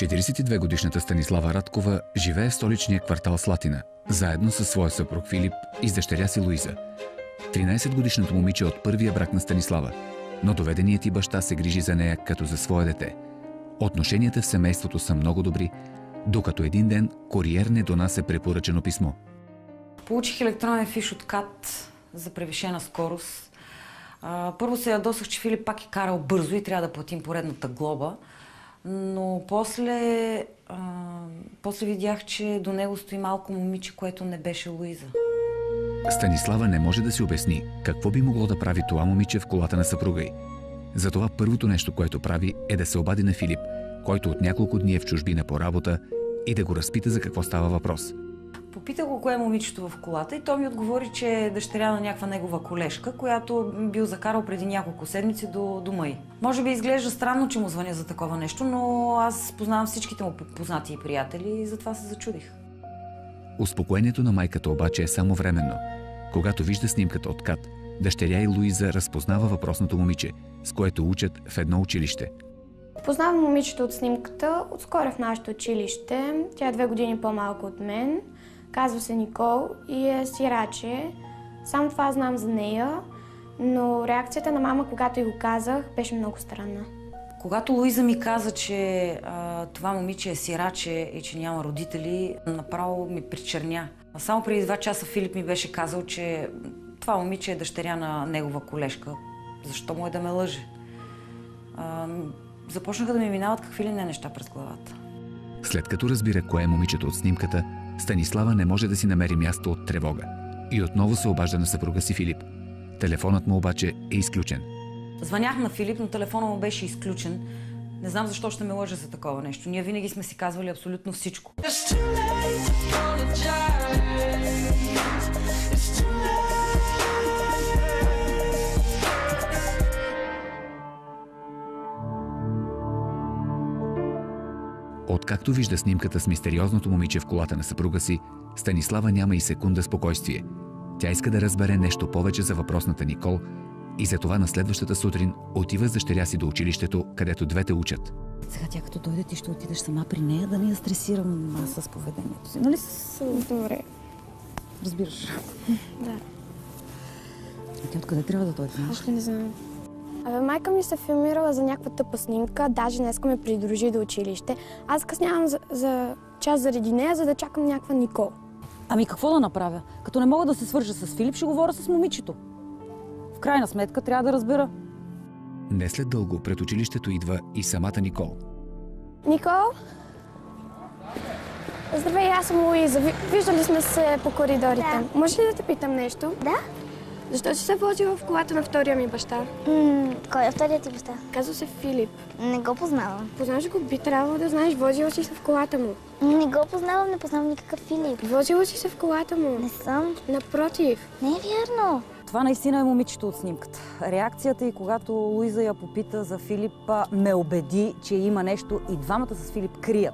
42-годишната Станислава Радкова живее в столичния квартал Слатина, заедно със своя съпруг Филип и с дъщеря си Луиза. 13-годишното момиче от първия брак на Станислава, но доведеният и баща се грижи за нея като за свое дете. Отношенията в семейството са много добри, докато един ден куриер не донася препоръчено писмо. Получих електронен фиш от КАТ за превишена скорост. Първо се ядосах, че Филип пак е карал бързо и трябва да платим поредната глоба. Но после видях, че до него стои малко момиче, което не беше Луиза. Станислава не може да си обясни какво би могло да прави това момиче в колата на съпруга й. Затова първото нещо, което прави, е да се обади на Филип, който от няколко дни е в чужбина по работа, и да го разпита за какво става въпрос. Попитах го кое е момичето в колата и той ми отговори, че е дъщеря на някаква негова колежка, която бил закарал преди няколко седмици до дома й. Може би изглежда странно, че му звъня за такова нещо, но аз познавам всичките му познати и приятели и затова се зачудих. Успокоението на майката обаче е само временно. Когато вижда снимката от КАТ, дъщеря и Луиза разпознава въпросното момиче, с което учат в едно училище. Познавам момичето от снимката, отскоро в нашето училище. Тя е 2 години по-малко от мен. Казва се Никол и е сираче. Само това знам за нея, но реакцията на мама, когато й го казах, беше много странна. Когато Луиза ми каза, че това момиче е сираче и че няма родители, направо ми причерня. Само преди 2 часа Филип ми беше казал, че това момиче е дъщеря на негова колежка. Защо му е да ме лъже? Започнаха да ми минават какви ли не неща през главата. След като разбира кое е момичето от снимката, Станислава не може да си намери място от тревога и отново се обажда на съпруга си Филип. Телефонът му обаче е изключен. Звънях на Филип, но телефонът му беше изключен. Не знам защо ще ме лъже за такова нещо. Ние винаги сме си казвали абсолютно всичко. Откакто вижда снимката с мистериозното момиче в колата на съпруга си, Станислава няма и секунда спокойствие. Тя иска да разбере нещо повече за въпросната Никол и затова на следващата сутрин отива с дъщеря си до училището, където двете учат. Сега тя като дойде, ти ще отидеш сама при нея, да не я стресирам аз с поведението си. Нали Добре. Разбираш? Да. А тя откъде трябва да дойде? Още не знам. Майка ми се филмирала за някаква тъпа снимка, даже днеска ме придружи до училище. Аз къснявам за час заради нея, за да чакам някаква Никол. Ами какво да направя? Като не мога да се свържа с Филип, ще говоря с момичето. В крайна сметка трябва да разбера. Не след дълго пред училището идва и самата Никол. Никол? Здравей, аз съм Луиза. Виждали сме се по коридорите. Да. Може ли да те питам нещо? Да. Защо си се возила в колата на втория ми баща? Кой е вторият ти баща? Казва се Филип. Не го познавам. Познаваш го? Би трябвало да знаеш. Возила си се в колата му. Не го познавам, не познавам никакъв Филип. Возила си се в колата му. Не съм. Напротив. Не е вярно. Това наистина е момичето от снимката. Реакцията й, когато Луиза я попита за Филип, ме убеди, че има нещо и двамата с Филип крият.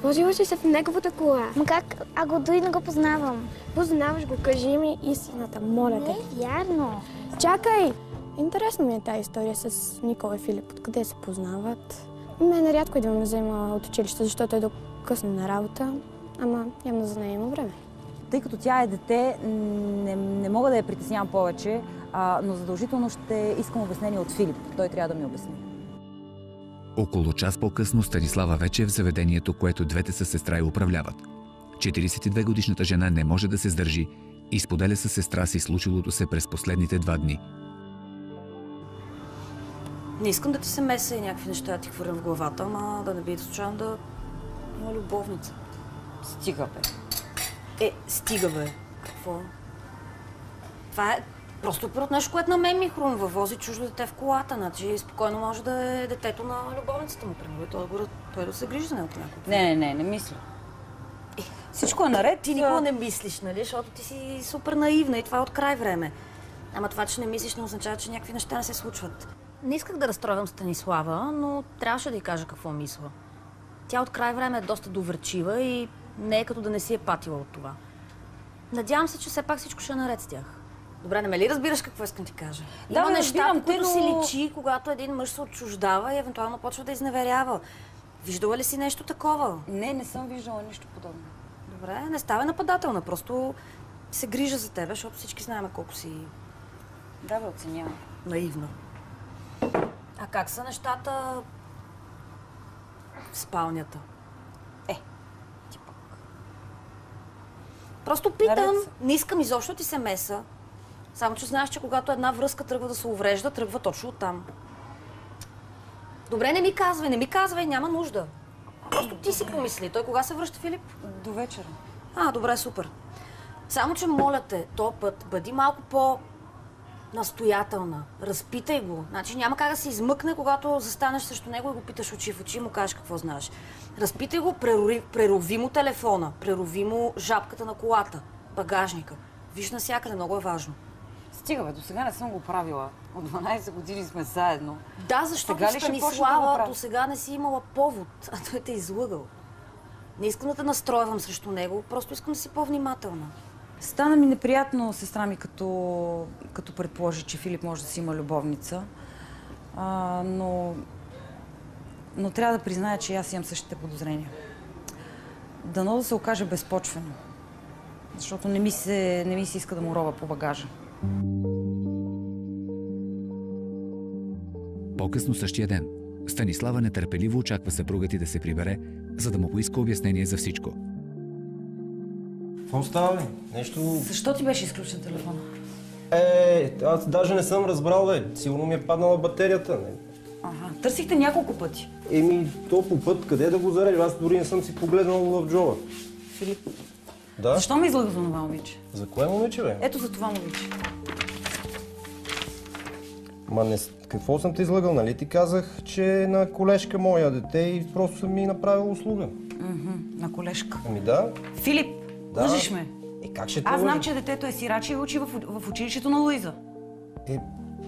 Возила си се в неговата кола. Ма как? А го дори не го познавам. Познаваш го, кажи ми истината, моля те. Не е вярно. Чакай! Интересно ми е тази история с Никола и Филип. Откъде се познават? Мене рядко идва ме взема от училище, защото е до късно на работа. Ама явно за нея има време. Тъй като тя е дете, не мога да я притеснявам повече, но задължително ще искам обяснение от Филип. Той трябва да ми обясни. Около час по-късно Станислава вече е в заведението, което двете със сестра й управляват. 42-годишната жена не може да се сдържи и споделя със сестра си случилото се през последните 2 дни. Не искам да ти се меса и някакви неща да ти хвърлям в главата, ама да не би случайно да има любовница. Стига, бе. Стига, бе. Какво? Това е просто първото нещо, което на мен ми хрумва. Вози чуждо дете в колата. Значи спокойно може да е детето на любовницата му, примерно. Той да се грижи за него по някой. Не мисля. Всичко е наред. Ти никога не мислиш, нали? Защото ти си супер наивна и това е от край време. Ама това, че не мислиш, не означава, че някакви неща не се случват. Не исках да разстройвам Станислава, но трябваше да й кажа какво мисля. Тя от край време е доста доверчива и не е като да не си е патила от това. Надявам се, че все пак всичко ще е наред с тях. Добре, не ме ли разбираш какво искам ти кажа? Да, има неща, разбирам, които си личи, когато един мъж се отчуждава и евентуално почва да изневерява. Виждала ли си нещо такова? Не съм виждала нищо подобно. Добре, не ставай нападателна, просто се грижа за тебе, защото всички знаем колко си Да, бе, оценявам. наивна. А как са нещата в спалнята? Ти пък. Просто питам, Наред са. не искам изобщо ти се меса. Само че знаеш, че когато една връзка тръгва да се уврежда, тръгва точно оттам. Добре, не ми казвай, няма нужда. Просто ти си помисли. Той кога се връща, Филип? До вечера. Добре, супер. Само, че моля те, този път бъди малко по-настоятелна. Разпитай го. Значи няма как да се измъкне, когато застанеш срещу него и го питаш очи в очи и му кажеш какво знаеш. Разпитай го, прерови му телефона, прерови му жабката на колата, багажника. Виж навсякъде, много е важно. Стига, бе, до сега не съм го правила. От 12 години сме заедно. Да, защото Сега ли ще почна да го Станислава правя? до сега не си имала повод, а той те е излъгал. Не искам да те настройвам срещу него, просто искам да си по-внимателна. Стана ми неприятно сестра ми, като предположи, че Филип може да си има любовница. Но трябва да призная, че аз имам същите подозрения. Дано да се окаже безпочвено. Защото не ми се иска да му рова по багажа. По-късно същия ден, Станислава нетърпеливо очаква съпругът й да се прибере, за да му поиска обяснение за всичко. Какво става, бе? Нещо... Защо ти беше изключен телефона? Аз даже не съм разбрал, бе. Сигурно ми е паднала батерията. Не. Търсихте няколко пъти. То по път, къде да го зарежа? Аз дори не съм си погледнал в джоба. Филип, Да? защо ме излъга за това момиче? За кое момиче, бе? Ето за това момиче. Какво съм те излъгал, нали? Ти казах, че на колежка моя дете и просто съм ми направил услуга. На колежка. Да. Филип, Да. лъжиш ме. Как ще те Аз знам, лъжа? че детето е сираче и учи в училището на Луиза.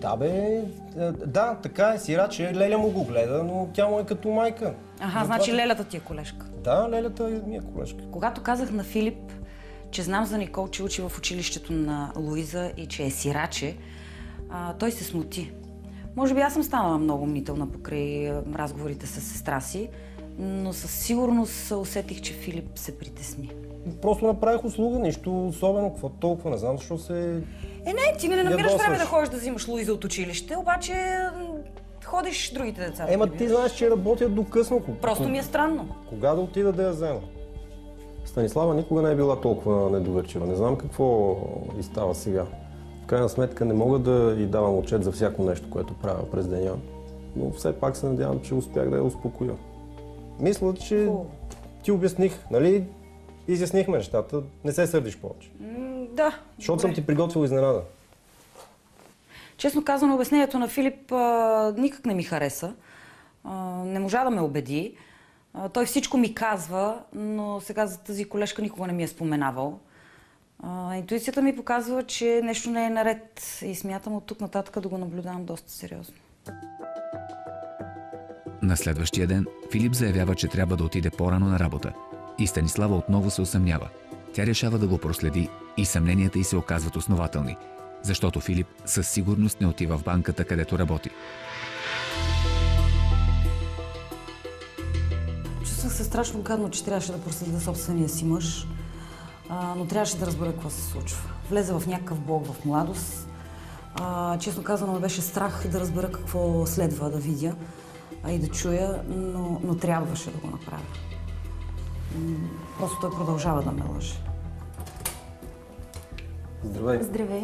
Да, бе. Да, така е. Сираче. Леля му го гледа, но тя му е като майка. Значи Лелята ти е колежка. Да, Лелята ми е колежка. Когато казах на Филип, че знам за Никол, че учи в училището на Луиза и че е сираче, той се смути. Може би аз съм станала много мнителна покрай разговорите с сестра си, но със сигурност усетих, че Филип се притесни. Просто направих услуга, нищо особено, какво толкова, не знам защо се... Не, ти не намираш ядосваш. време да ходиш да взимаш Луиза от училище, обаче ходиш другите деца. Ти знаеш, че работят до късно. Просто ми е странно. Кога да отида да я взема? Станислава никога не е била толкова недоверчива. Не знам какво и става сега. В крайна сметка не мога да й давам отчет за всяко нещо, което правя през деня, но все пак се надявам, че успях да я успокоя. Мисля, че ти обясних, нали? Изяснихме нещата, не се сърдиш повече. Да. Защото съм ти приготвил изненада. Честно казано, обяснението на Филип никак не ми хареса. Не можа да ме убеди. Той всичко ми казва, но сега за тази колежка никога не ми е споменавал. Интуицията ми показва, че нещо не е наред и смятам от тук нататък да го наблюдавам доста сериозно. На следващия ден Филип заявява, че трябва да отиде по-рано на работа. И Станислава отново се усъмнява. Тя решава да го проследи и съмненията й се оказват основателни, защото Филип със сигурност не отива в банката, където работи. Чувствах се страшно гадно, че трябваше да проследя собствения си мъж, но трябваше да разбера какво се случва. Влезе в някакъв блок в младост. Честно казано, ме беше страх да разбера какво следва да видя и да чуя, но трябваше да го направя. Просто той продължава да ме лъже. Здравей. Здравей.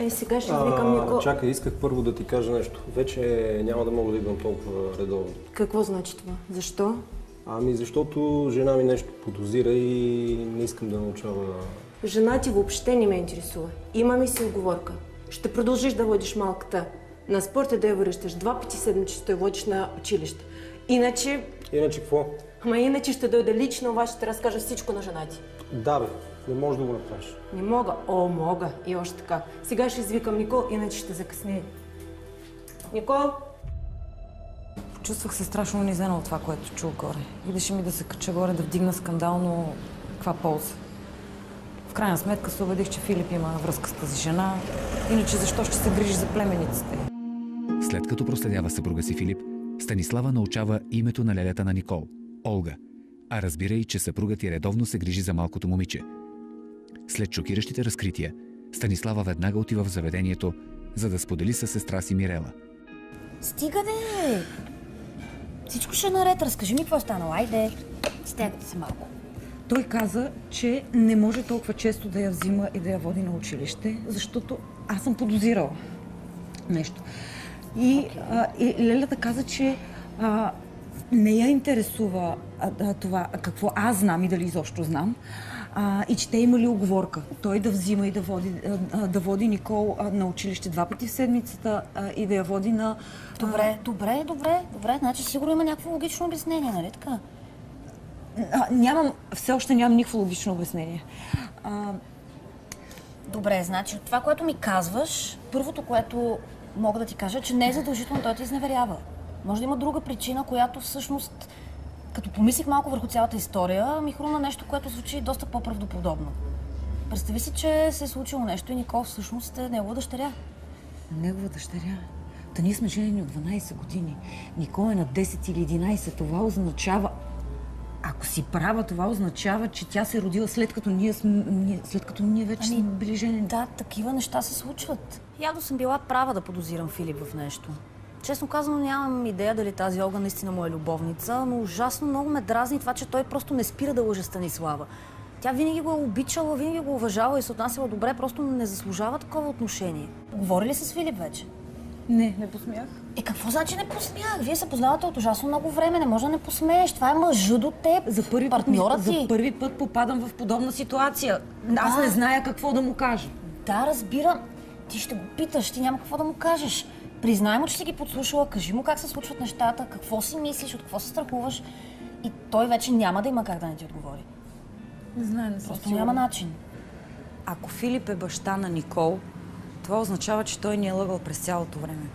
Сега ще извикам Никол. Чакай, исках първо да ти кажа нещо. Вече няма да мога да идвам толкова редовно. Какво значи това? Защо? Защото жена ми нещо подозира и не искам да научава... Жена ти въобще не ме интересува. Имаме си оговорка. Ще продължиш да водиш малката на спорта, да я връщаш 2 пъти седмично, ще я водиш на училище. Иначе какво? Иначе ще дойда лично, обаче ще разкажа всичко на жена ти. Да, бе, не можеш да го направиш. Не мога? Мога. И още така. Сега ще извикам Никол, иначе ще закъснее. Никол? Чувствах се страшно унизена от това, което чух горе. Идеше ми да се кача горе, да вдигна скандал, но каква полза? В крайна сметка се убедих, че Филип има връзка с тази жена. Иначе защо ще се грижи за племеницата й? След като проследява съпруга си Филип, Станислава научава името на лелята на Никол. Олга, а разбира и, че съпругът ти редовно се грижи за малкото момиче. След шокиращите разкрития, Станислава веднага отива в заведението, за да сподели със сестра си Мирела. Стига де! Всичко ще е наред. Разкажи ми какво е станало. Айде, стягате се малко. Той каза, че не може толкова често да я взима и да я води на училище, защото аз съм подозирала нещо. И Лелята каза, че не я интересува това какво аз знам и дали изобщо знам, и че те имали уговорка. Той да взима и да води Никол на училище 2 пъти в седмицата и да я води на... Добре. Значи сигурно има някакво логично обяснение, нали така? Все още нямам никакво логично обяснение. Добре, значи от това, което ми казваш, първото, което мога да ти кажа, че не е задължително той те изневерява. Може да има друга причина, която всъщност, като помислих малко върху цялата история, ми хрумна нещо, което звучи доста по-правдоподобно. Представи си, че се е случило нещо и Никол всъщност е негова дъщеря. Негова дъщеря? Та ние сме женени от 12 години. Никол е на 10 или 11. Това означава... Ако си права, това означава, че тя се е родила след като ние вече сме били женени. Да, такива неща се случват. Явно съм била права да подозирам Филип в нещо. Честно казано, нямам идея дали тази Олга наистина му е любовница, но ужасно много ме дразни това, че той просто не спира да лъже Станислава. Тя винаги го е обичала, винаги го уважава и се отнасяла добре, просто не заслужава такова отношение. Говори ли с Филип вече? Не посмях. Какво значи не посмях? Вие се познавате от ужасно много време, не може да не посмееш. Това е мъжа до теб, партньора ти. За първи път попадам в подобна ситуация. Аз не зная какво да му кажа. Да, разбирам. Ти ще го питаш, ти няма какво да му кажеш. Признай му, че си ги подслушала, кажи му как се случват нещата, какво си мислиш, от какво се страхуваш и той вече няма да има как да не ти отговори. Не знае, не Просто няма начин. Ако Филип е баща на Никол, това означава, че той ни е лъгал през цялото време.